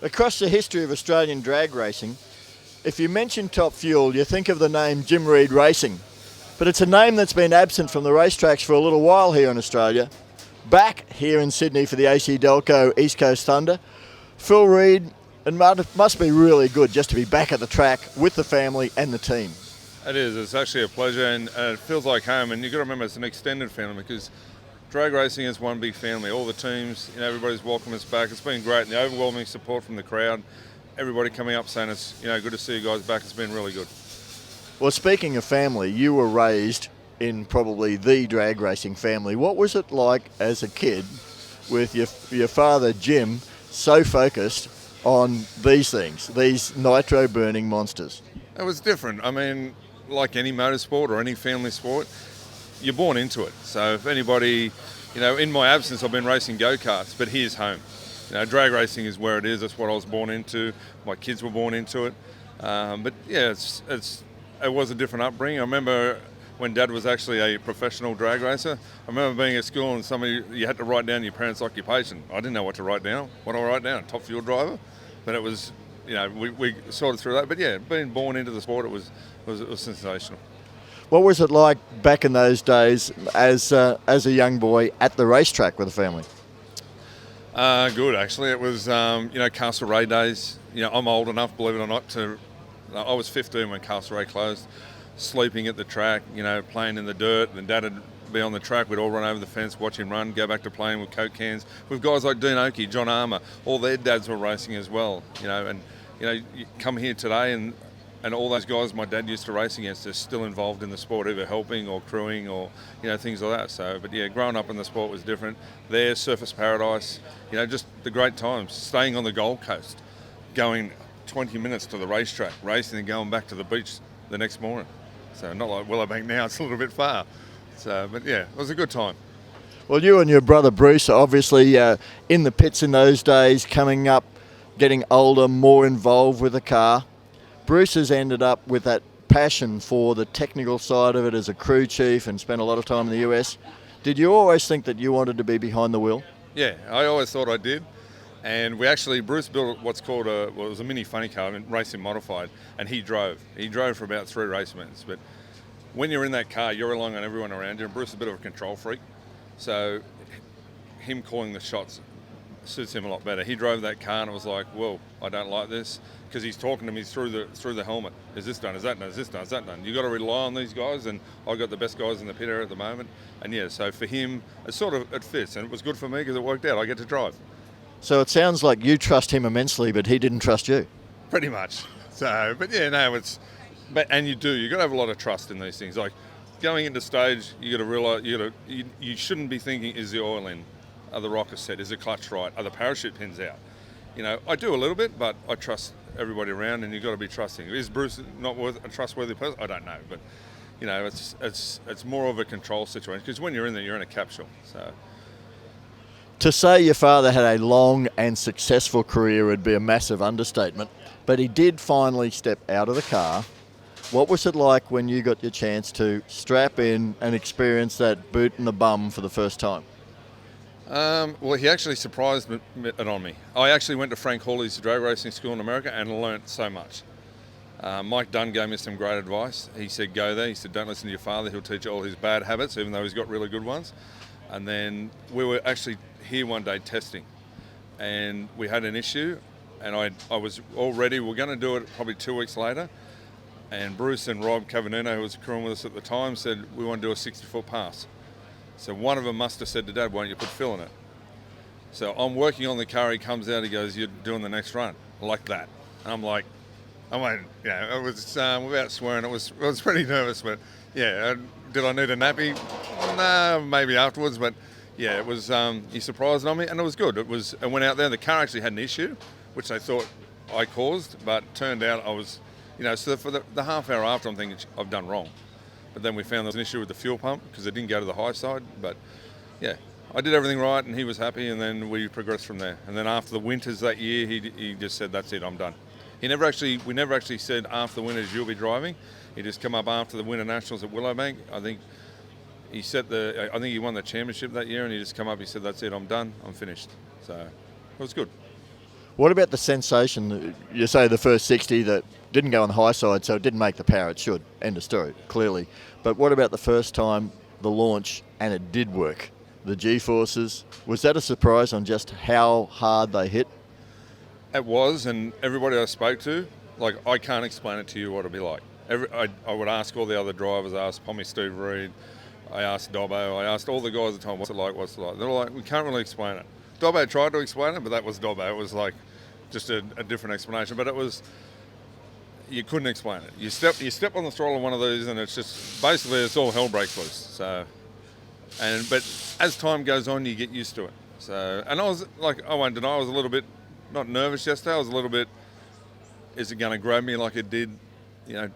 Across the history of Australian drag racing, if you mention Top Fuel, you think of the name Jim Reed Racing. But it's a name that's been absent from the racetracks for a little while here in Australia. Back here in Sydney for the AC Delco East Coast Thunder, Phil Reed, it must be really good just to be back at the track with the family and the team. It is. It's actually a pleasure, and it feels like home. And you've got to remember, it's an extended family because drag racing is one big family. All the teams, everybody's welcomed us back. It's been great, and the overwhelming support from the crowd. Everybody coming up saying it's good to see you guys back. It's been really good. Well, speaking of family, you were raised in probably the drag racing family. What was it like as a kid with your father Jim so focused on these things, these nitro burning monsters? It was different. I mean, like any motorsport or any family sport, you're born into it. So if anybody, in my absence, I've been racing go-karts, but here's home. Drag racing is where it is. That's what I was born into. My kids were born into it. But yeah, it was a different upbringing. I remember when Dad was actually a professional drag racer. I remember being at school and you had to write down your parents' occupation. I didn't know what to write down. What do I write down? Top fuel driver. But it was, we sorted through that. But yeah, being born into the sport, it was sensational. What was it like back in those days as a young boy at the racetrack with the family? Good, actually. It was, Castlereagh days. I'm old enough, believe it or not, I was 15 when Castlereagh closed, sleeping at the track, playing in the dirt. And Dad would be on the track. We'd all run over the fence, watch him run, go back to playing with Coke cans. With guys like Dean Oakey, John Armour, all their dads were racing as well. You come here today and all those guys my dad used to race against are still involved in the sport, either helping or crewing or, things like that. So, but yeah, growing up in the sport was different. There, Surfers Paradise, just the great times. Staying on the Gold Coast, going 20 minutes to the racetrack, racing and going back to the beach the next morning. So not like Willowbank now, it's a little bit far. So, but yeah, it was a good time. Well, you and your brother Bruce are obviously in the pits in those days, coming up, getting older, more involved with the car. Bruce has ended up with that passion for the technical side of it as a crew chief and spent a lot of time in the US. Did you always think that you wanted to be behind the wheel? Yeah, I always thought I did. And Bruce built what's called it was a mini funny car, racing modified, and he drove. He drove for about 3 race minutes. But when you're in that car, you're relying on everyone around you, and Bruce is a bit of a control freak. So him calling the shots suits him a lot better. He drove that car and it was like, whoa, I don't like this, because he's talking to me through the helmet. Is this done? Is that done? Is this done? Is that done? You got to rely on these guys, and I've got the best guys in the pit area at the moment. And yeah, so for him, it fits, and it was good for me because it worked out. I get to drive. So it sounds like you trust him immensely, but he didn't trust you. Pretty much. So, but yeah, no, and you do. You got to have a lot of trust in these things. Like going into stage, you got to realize you shouldn't be thinking, is the oil in? Are the rockets set? Is the clutch right? Are the parachute pins out? I do a little bit, but I trust everybody around, and you've got to be trusting. Is Bruce not a trustworthy person? I don't know, but it's more of a control situation, because when you're in there, you're in a capsule. So to say your father had a long and successful career would be a massive understatement, but he did finally step out of the car. What was it like when you got your chance to strap in and experience that boot in the bum for the first time? Well, he actually surprised it on me. I actually went to Frank Hawley's drag racing school in America and learnt so much. Mike Dunn gave me some great advice. He said, go there. He said, don't listen to your father. He'll teach you all his bad habits, even though he's got really good ones. And then we were actually here one day testing, and we had an issue, and I was all ready. We were going to do it probably 2 weeks later, and Bruce and Rob Cavernino, who was crewing with us at the time, said, we want to do a 60-foot pass. So one of them must have said to Dad, why don't you put Phil in it? So I'm working on the car, he comes out, he goes, you're doing the next run, like that. And I'm like, it was without swearing, I was pretty nervous, but yeah, did I need a nappy? No, maybe afterwards, but yeah, it was, he surprised on me, and it was good. I went out there, the car actually had an issue, which they thought I caused, but turned out I was, so for the half hour after, I'm thinking, I've done wrong. But then we found there was an issue with the fuel pump because it didn't go to the high side. But yeah, I did everything right and he was happy, and then we progressed from there. And then after the winters that year, he just said, that's it, I'm done. We never actually said after the winters you'll be driving. He just come up after the Winter Nationals at Willowbank. I think he won the championship that year, and he just come up, he said, that's it, I'm done, I'm finished. So it was good. What about the sensation? You say the first 60 that didn't go on the high side, so it didn't make the power it should. End of story, clearly. But what about the first time, the launch, and it did work? The Gforces, was that a surprise on just how hard they hit? It was, and everybody I spoke to, like, I can't explain it to you what it'd be like. I would ask all the other drivers, I asked Pommy Steve Reed, I asked Dobbo, I asked all the guys at the time, what's it like? They're like, we can't really explain it. Dobbo tried to explain it, but that was Dobbo. It was like just a different explanation, but it was, you couldn't explain it. You step on the throttle of one of these and it's just, basically it's all hell breaks loose. So, but as time goes on, you get used to it. So, and I was like, I won't deny, I was a little bit, not nervous yesterday, I was a little bit, is it going to grab me like it did,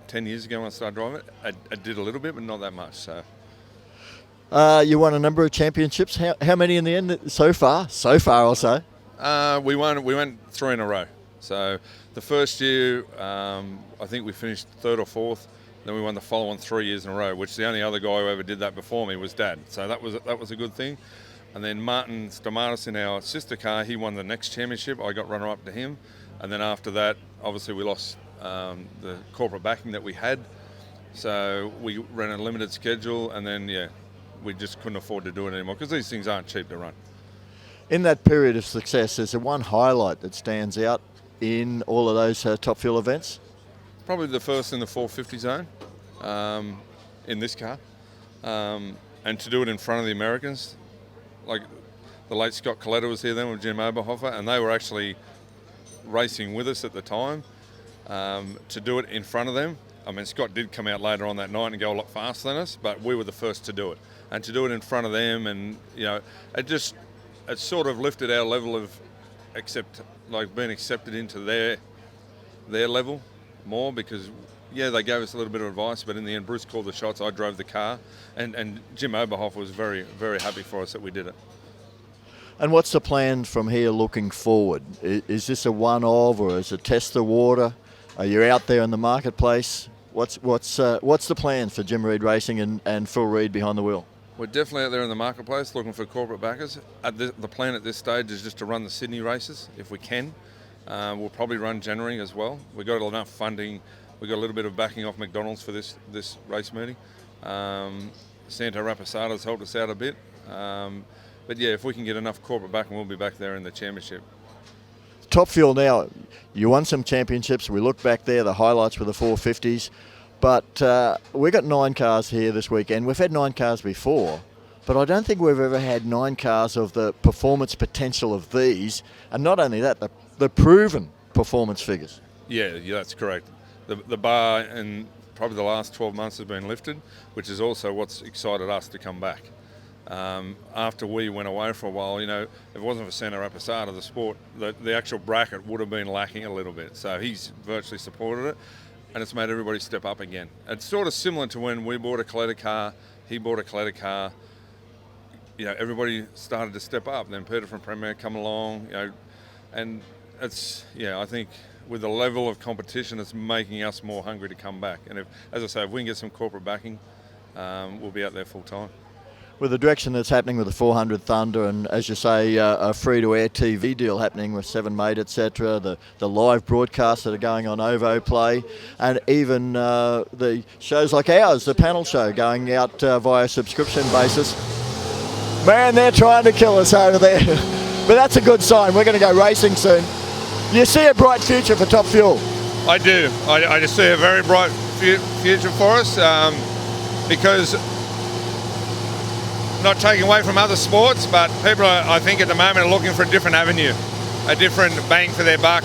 10 years ago when I started driving it? I did a little bit, but not that much. So. You won a number of championships. How many in the end so far? So far, I'll say. We went 3 in a row. So the first year, I think we finished 3rd or 4th. Then we won the following 3 years in a row, which the only other guy who ever did that before me was Dad. So that was a good thing. And then Martin Stamatis in our sister car, he won the next championship. I got runner-up to him. And then after that, obviously we lost the corporate backing that we had. So we ran a limited schedule, and then, we just couldn't afford to do it anymore because these things aren't cheap to run. In that period of success, is there one highlight that stands out in all of those top fuel events? Probably the first in the 450 zone in this car. And to do it in front of the Americans, like the late Scott Coletta was here then with Jim Oberhofer, and they were actually racing with us at the time. To do it in front of them, I mean, Scott did come out later on that night and go a lot faster than us, but we were the first to do it. And to do it in front of them, and it sort of lifted our level of being accepted into their level more, because they gave us a little bit of advice, but in the end Bruce called the shots. I drove the car, and Jim Oberhofer was very, very happy for us that we did it. And what's the plan from here looking forward? Is this a one-off, or is it test the water? Are you out there in the marketplace? What's the plan for Jim Reed Racing and Phil Reed behind the wheel? We're definitely out there in the marketplace looking for corporate backers. The plan at this stage is just to run the Sydney races if we can. We'll probably run January as well. We've got enough funding. We've got a little bit of backing off McDonald's for this race meeting. Santo Rapasado's helped us out a bit. But if we can get enough corporate backing, we'll be back there in the championship. Top Fuel now, you won some championships. We look back there, the highlights were the 450s. But we got 9 cars here this weekend. We've had 9 cars before, but I don't think we've ever had 9 cars of the performance potential of these. And not only that, the proven performance figures. Yeah, that's correct. The bar in probably the last 12 months has been lifted, which is also what's excited us to come back. After we went away for a while, if it wasn't for Santo Rapassada, the sport, the actual bracket would have been lacking a little bit. So he's virtually supported it, and it's made everybody step up again. It's sort of similar to when we bought a Coletta car, he bought a Coletta car. Everybody started to step up. Then Peter from Premier come along, and it's, I think with the level of competition, it's making us more hungry to come back. And if we can get some corporate backing, we'll be out there full time. With the direction that's happening with the 400 Thunder, and as you say, a free-to-air TV deal happening with 7Mate, etc., the live broadcasts that are going on OVO Play, and even the shows like ours, the panel show, going out via subscription basis. Man, they're trying to kill us over there. But that's a good sign. We're going to go racing soon. You see a bright future for Top Fuel? I do. I just see a very bright future for us because, not taking away from other sports, but people I think at the moment are looking for a different avenue, a different bang for their buck,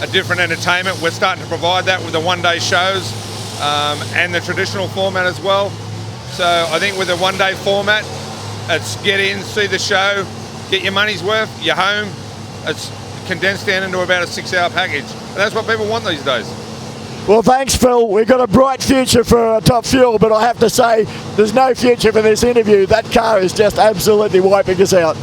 a different entertainment. We're starting to provide that with the one-day shows and the traditional format as well. So I think with the one-day format, it's get in, see the show, get your money's worth, you're home. It's condensed down into about a 6-hour package. And that's what people want these days. Well, thanks, Phil. We've got a bright future for Top Fuel, but I have to say, there's no future for this interview. That car is just absolutely wiping us out.